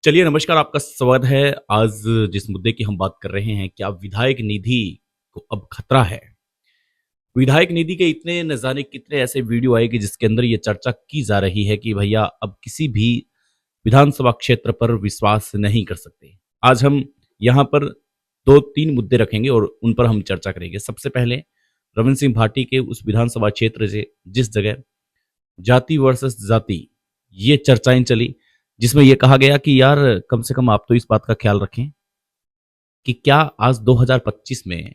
चलिए नमस्कार, आपका स्वागत है। आज जिस मुद्दे की हम बात कर रहे हैं, क्या विधायक निधि को अब खतरा है? विधायक निधि के इतने न जाने कितने ऐसे वीडियो आए कि जिसके अंदर ये चर्चा की जा रही है कि भैया अब किसी भी विधानसभा क्षेत्र पर विश्वास नहीं कर सकते। आज हम यहाँ पर 2-3 मुद्दे रखेंगे और उन पर हम चर्चा करेंगे। सबसे पहले रविंद्र सिंह भाटी के उस विधानसभा क्षेत्र से जिस जगह जाति वर्सेस जाति ये चर्चाएं चली, जिसमें यह कहा गया कि यार कम से कम आप तो इस बात का ख्याल रखें कि क्या आज 2025 में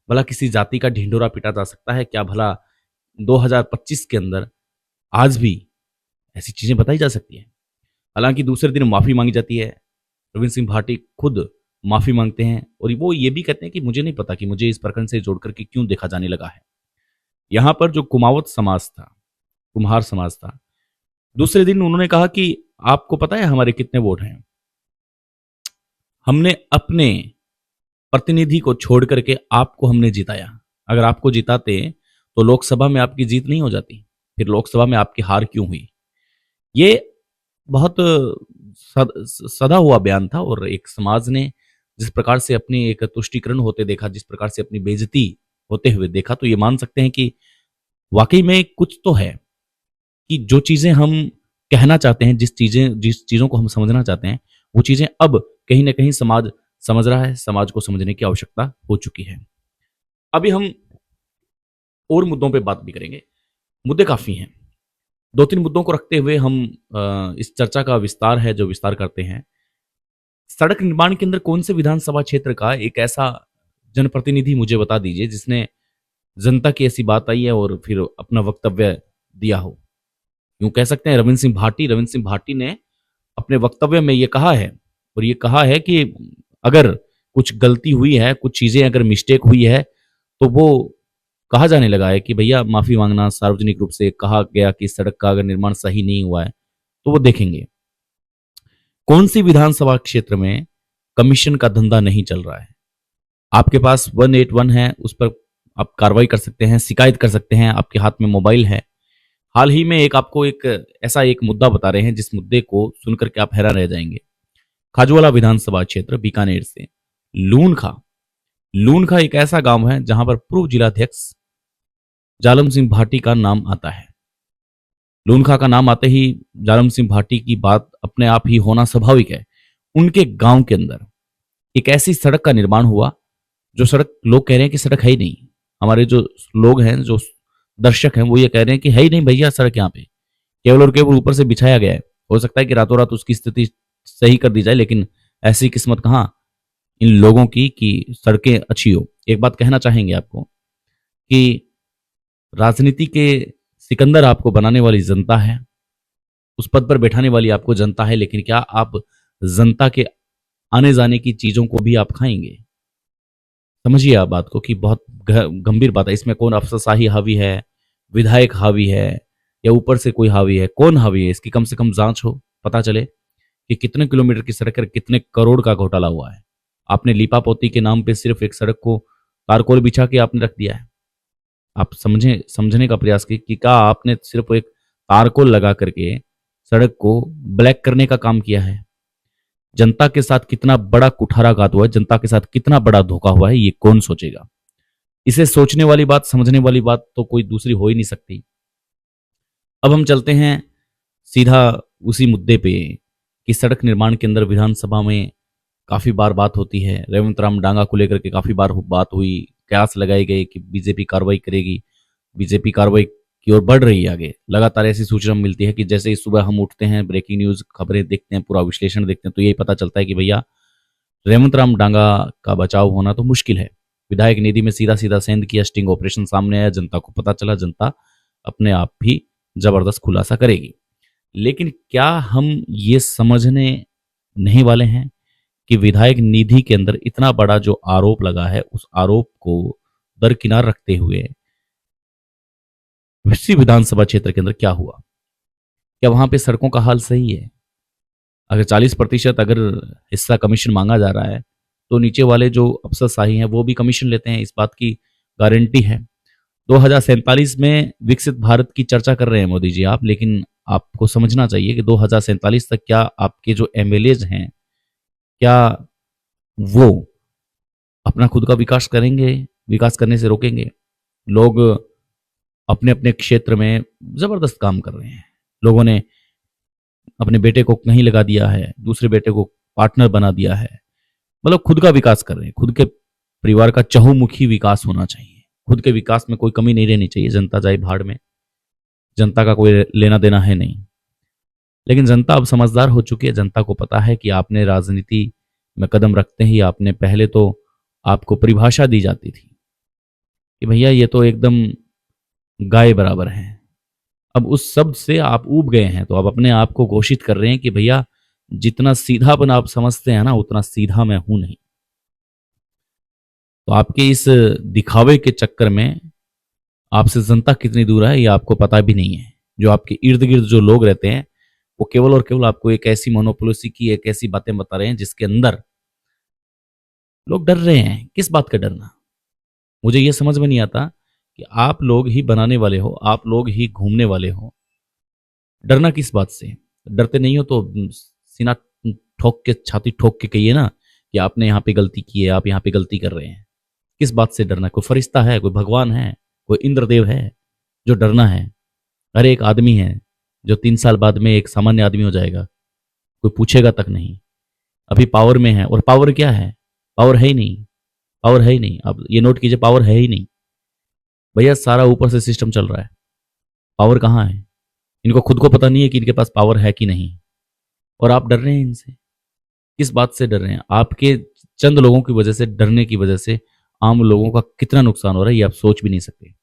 भला किसी जाति का ढिंढोरा पीटा जा सकता है? क्या भला 2025 के अंदर आज भी ऐसी चीजें बताई जा सकती हैं? हालांकि दूसरे दिन माफी मांगी जाती है। रविंद्र सिंह भाटी खुद माफी मांगते हैं और वो ये भी कहते हैं कि मुझे नहीं पता कि मुझे इस प्रकरण से जोड़ करके क्यों देखा जाने लगा है। यहाँ पर जो कुमावत समाज था, कुम्हार समाज था, दूसरे दिन उन्होंने कहा कि आपको पता है हमारे कितने वोट हैं? हमने अपने प्रतिनिधि को छोड़ करके आपको हमने जिताया। अगर आपको जिताते तो लोकसभा में आपकी जीत नहीं हो जाती, फिर लोकसभा में आपकी हार क्यों हुई? ये बहुत सदा हुआ बयान था और एक समाज ने जिस प्रकार से अपनी एक तुष्टीकरण होते देखा, जिस प्रकार से अपनी बेइज्जती होते हुए देखा, तो ये मान सकते हैं कि वाकई में कुछ तो है कि जो चीजें हम कहना चाहते हैं, जिस चीजों को हम समझना चाहते हैं, वो चीजें अब कहीं ना कहीं समाज समझ रहा है। समाज को समझने की आवश्यकता हो चुकी है। अभी हम और मुद्दों पे बात भी करेंगे। मुद्दे काफी हैं। 2-3 मुद्दों को रखते हुए हम इस चर्चा का विस्तार है जो विस्तार करते हैं। सड़क निर्माण के अंदर कौन से विधानसभा क्षेत्र का एक ऐसा जनप्रतिनिधि मुझे बता दीजिए जिसने जनता की ऐसी बात आई है और फिर अपना वक्तव्य दिया हो। यूं कह सकते हैं रविंद्र सिंह भाटी ने अपने वक्तव्य में ये कहा है, और ये कहा है कि अगर कुछ गलती हुई है, कुछ चीजें अगर मिस्टेक हुई है, तो वो कहा जाने लगा है कि भैया माफी मांगना। सार्वजनिक रूप से कहा गया कि सड़क का अगर निर्माण सही नहीं हुआ है तो वो देखेंगे। कौन सी विधानसभा क्षेत्र में कमीशन का धंधा नहीं चल रहा है? आपके पास 181 है, उस पर आप कार्रवाई कर सकते हैं, शिकायत कर सकते हैं, आपके हाथ में मोबाइल है। हाल ही में आपको एक ऐसा एक मुद्दा बता रहे हैं जिस मुद्दे को सुनकर के आप हैरान रह जाएंगे। खाजूवाला विधानसभा क्षेत्र बीकानेर से लूनखा लूनखा एक ऐसा गांव है जहां पर पूर्व जिलाध्यक्ष जालम सिंह भाटी का नाम आता है। लूनखा का नाम आते ही जालम सिंह भाटी की बात अपने आप ही होना स्वाभाविक है। उनके गांव के अंदर एक ऐसी सड़क का निर्माण हुआ जो सड़क लोग कह रहे हैं कि सड़क है ही नहीं। हमारे जो लोग हैं, जो दर्शक हैं, वो ये कह रहे हैं कि है ही नहीं भैया सड़क, यहाँ पे केवल और केवल ऊपर से बिछाया गया है। हो सकता है कि रातों रात उसकी स्थिति सही कर दी जाए, लेकिन ऐसी किस्मत कहाँ इन लोगों की कि सड़कें अच्छी हो। एक बात कहना चाहेंगे आपको कि राजनीति के सिकंदर आपको बनाने वाली जनता है, उस पद पर बैठाने वाली आपको जनता है, लेकिन क्या आप जनता के आने जाने की चीजों को भी आप खाएंगे? समझिए आप बात को कि बहुत गंभीर बात है। इसमें कौन अफसरशाही हावी है, विधायक हावी है, या ऊपर से कोई हावी है? कौन हावी है? इसकी कम से कम जांच हो, पता चले कि कितने किलोमीटर की सड़क है, कितने करोड़ का घोटाला हुआ है। आपने लीपा पोती के नाम पे सिर्फ एक सड़क को तारकोल बिछा के आपने रख दिया है। आप समझने का प्रयास कीजिए कि क्या आपने सिर्फ एक तारकोल लगा करके सड़क को ब्लैक करने का काम किया है? जनता के साथ कितना बड़ा कुठाराघात हुआ है, जनता के साथ कितना बड़ा धोखा हुआ है, ये कौन सोचेगा? इसे सोचने वाली बात, समझने वाली बात तो कोई दूसरी हो ही नहीं सकती। अब हम चलते हैं सीधा उसी मुद्दे पे कि सड़क निर्माण के अंदर विधानसभा में काफी बार बात होती है। रेवंत राम डांगा को लेकर के काफी बार बात हुई, कयास लगाए गए कि बीजेपी कार्रवाई करेगी। बीजेपी कार्रवाई की ओर बढ़ रही है आगे। लगातार ऐसी सूचना मिलती है कि जैसे ही सुबह हम उठते हैं, ब्रेकिंग न्यूज खबरें देखते हैं, पूरा विश्लेषण देखते हैं, तो यही पता चलता है कि भैया रेवंत राम डांगा का बचाव होना तो मुश्किल है। विधायक निधि में सीधा सीधा सेंध किया, स्टिंग ऑपरेशन सामने आया, जनता को पता चला, जनता अपने आप भी जबरदस्त खुलासा करेगी। लेकिन क्या हम ये समझने नहीं वाले हैं कि विधायक निधि के अंदर इतना बड़ा जो आरोप लगा है, उस आरोप को दरकिनार रखते हुए इसी विधानसभा क्षेत्र के अंदर क्या हुआ? क्या वहां पे सड़कों का हाल सही है? अगर 40% अगर हिस्सा कमीशन मांगा जा रहा है, तो नीचे वाले जो अफसरशाही हैं वो भी कमीशन लेते हैं, इस बात की गारंटी है। 2047 में विकसित भारत की चर्चा कर रहे हैं मोदी जी आप, लेकिन आपको समझना चाहिए कि 2047 तक क्या आपके जो एमएलएज हैं, क्या वो अपना खुद का विकास करेंगे? विकास करने से रोकेंगे? लोग अपने अपने क्षेत्र में जबरदस्त काम कर रहे हैं। लोगों ने अपने बेटे को कहीं लगा दिया है, दूसरे बेटे को पार्टनर बना दिया है। मतलब खुद का विकास कर रहे हैं। खुद के परिवार का चहुमुखी विकास होना चाहिए। खुद के विकास में कोई कमी नहीं रहनी चाहिए। जनता जाए भाड़ में, जनता का कोई लेना देना है नहीं। लेकिन जनता अब समझदार हो चुकी है। जनता को पता है कि आपने राजनीति में कदम रखते ही आपने पहले तो आपको परिभाषा दी जाती थी कि भैया ये तो एकदम गाय बराबर है। अब उस शब्द से आप ऊब गए हैं, तो अब अपने आप को घोषित कर रहे हैं कि भैया जितना सीधापन आप समझते हैं ना, उतना सीधा मैं हूं नहीं। तो आपके इस दिखावे के चक्कर में आपसे जनता कितनी दूर है ये आपको पता भी नहीं है। जो आपके इर्द गिर्द जो लोग रहते हैं वो केवल और केवल आपको एक ऐसी मोनोपोलिसी की एक ऐसी बातें बता रहे हैं जिसके अंदर लोग डर रहे हैं। किस बात का डरना? मुझे ये समझ में नहीं आता कि आप लोग ही बनाने वाले हो, आप लोग ही घूमने वाले हो, डरना किस बात से? डरते नहीं हो तो सीना ठोक के, छाती ठोक के कहिए ना कि आपने यहाँ पे गलती की है, आप यहाँ पे गलती कर रहे हैं। किस बात से डरना? कोई फरिश्ता है, कोई भगवान है, कोई इंद्रदेव है जो डरना है? अरे एक आदमी है जो 3 साल बाद में एक सामान्य आदमी हो जाएगा, कोई पूछेगा तक नहीं। अभी पावर में है, और पावर क्या है? पावर है ही नहीं। पावर है ही नहीं। अब ये नोट कीजिए, पावर है ही नहीं भैया। सारा ऊपर से सिस्टम चल रहा है। पावर कहाँ है? इनको खुद को पता नहीं है कि इनके पास पावर है कि नहीं, और आप डर रहे हैं इनसे। किस बात से डर रहे हैं? आपके चंद लोगों की वजह से, डरने की वजह से आम लोगों का कितना नुकसान हो रहा है ये आप सोच भी नहीं सकते।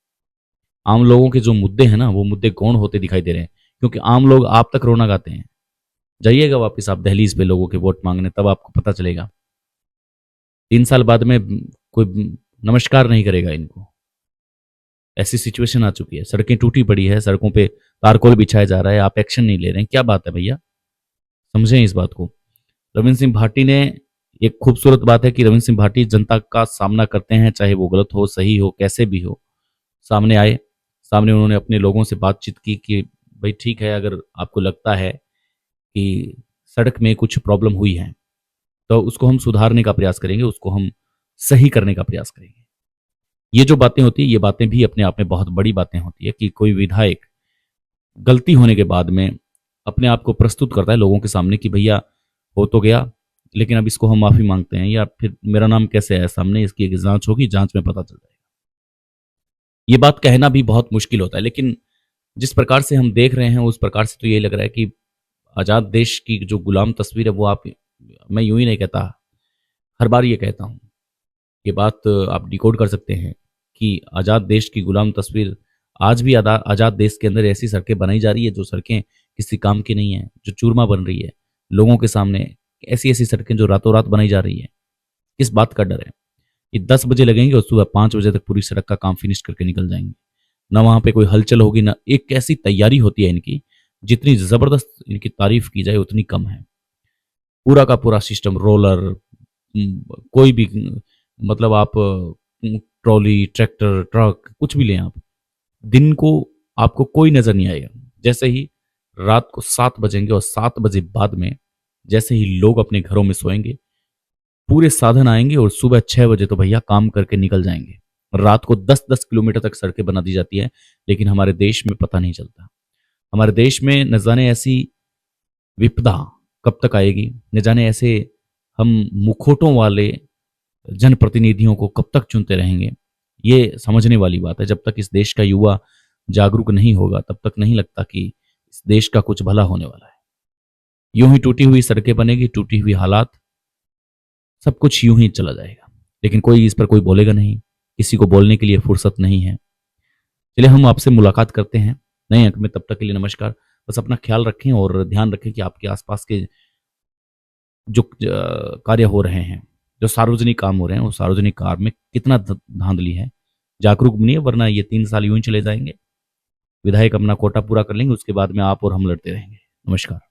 आम लोगों के जो मुद्दे हैं ना, वो मुद्दे गौण होते दिखाई दे रहे हैं, क्योंकि आम लोग आप तक रोना गाते हैं। जाइएगा वापस आप दहलीज पे लोगों के वोट मांगने, तब आपको पता चलेगा। 3 साल बाद में कोई नमस्कार नहीं करेगा इनको। ऐसी सिचुएशन आ चुकी है। सड़कें टूटी पड़ी है, सड़कों पे तारकोल बिछाया जा रहा है, आप एक्शन नहीं ले रहे हैं। क्या बात है भैया? समझें इस बात को। रविंद्र सिंह भाटी ने, एक खूबसूरत बात है कि रविंद्र सिंह भाटी जनता का सामना करते हैं, चाहे वो गलत हो, सही हो, कैसे भी हो। सामने आए, सामने उन्होंने अपने लोगों से बातचीत की कि भाई ठीक है, अगर आपको लगता है कि सड़क में कुछ प्रॉब्लम हुई है तो उसको हम सुधारने का प्रयास करेंगे, उसको हम सही करने का प्रयास करेंगे। ये जो बातें होती है, ये बातें भी अपने आप में बहुत बड़ी बातें होती है कि कोई विधायक गलती होने के बाद में अपने आप को प्रस्तुत करता है लोगों के सामने कि भैया हो तो गया, लेकिन अब इसको हम माफी मांगते हैं, या फिर मेरा नाम कैसे आया सामने, इसकी एक जांच होगी, जांच में पता चल जाएगा। ये बात कहना भी बहुत मुश्किल होता है, लेकिन जिस प्रकार से हम देख रहे हैं उस प्रकार से तो ये लग रहा है कि आज़ाद देश की जो गुलाम तस्वीर है वो आप, मैं यूं ही नहीं कहता, हर बार ये कहता हूँ। ये बात आप डिकोड कर सकते हैं कि आज़ाद देश की गुलाम तस्वीर आज भी आज़ाद देश के अंदर ऐसी सड़कें बनाई जा रही है जो सड़कें किसी काम की नहीं है, जो चूरमा बन रही है लोगों के सामने। ऐसी ऐसी सड़कें जो रातों रात बनाई जा रही है। किस बात का डर है? ये 10 बजे लगेंगे और सुबह 5 बजे तक पूरी सड़क का काम फिनिश करके निकल जाएंगे। ना वहां पे कोई हलचल होगी, ना एक कैसी तैयारी होती है इनकी, जितनी जबरदस्त इनकी तारीफ की जाए उतनी कम है। पूरा का पूरा सिस्टम, रोलर, कोई भी, मतलब आप ट्रॉली, ट्रैक्टर, ट्रक, कुछ भी लें आप, दिन को आपको कोई नजर नहीं आएगा। जैसे ही रात को 7 बजेंगे और 7 बजे बाद में जैसे ही लोग अपने घरों में सोएंगे, पूरे साधन आएंगे और सुबह 6 बजे तो भैया काम करके निकल जाएंगे। रात को 10-10 किलोमीटर तक सड़कें बना दी जाती है, लेकिन हमारे देश में पता नहीं चलता। हमारे देश में न जाने ऐसी विपदा कब तक आएगी, न जाने ऐसे हम मुखौटों वाले जनप्रतिनिधियों को कब तक चुनते रहेंगे। ये समझने वाली बात है। जब तक इस देश का युवा जागरूक नहीं होगा तब तक नहीं लगता कि इस देश का कुछ भला होने वाला है। यूं ही टूटी हुई सड़कें बनेगी, टूटी हुई हालात, सब कुछ यूं ही चला जाएगा, लेकिन कोई इस पर कोई बोलेगा नहीं, किसी को बोलने के लिए फुर्सत नहीं है। चलिए हम आपसे मुलाकात करते हैं नए अंक में, तब तक के लिए नमस्कार। बस अपना ख्याल रखें और ध्यान रखें कि आपके आसपास के जो कार्य हो रहे हैं, जो सार्वजनिक काम हो रहे हैं, उस सार्वजनिक काम में कितना धांधली है। जागरूक बनिए, वरना ये 3 साल यूं ही चले जाएंगे। विधायक अपना कोटा पूरा कर लेंगे, उसके बाद में आप और हम लड़ते रहेंगे। नमस्कार।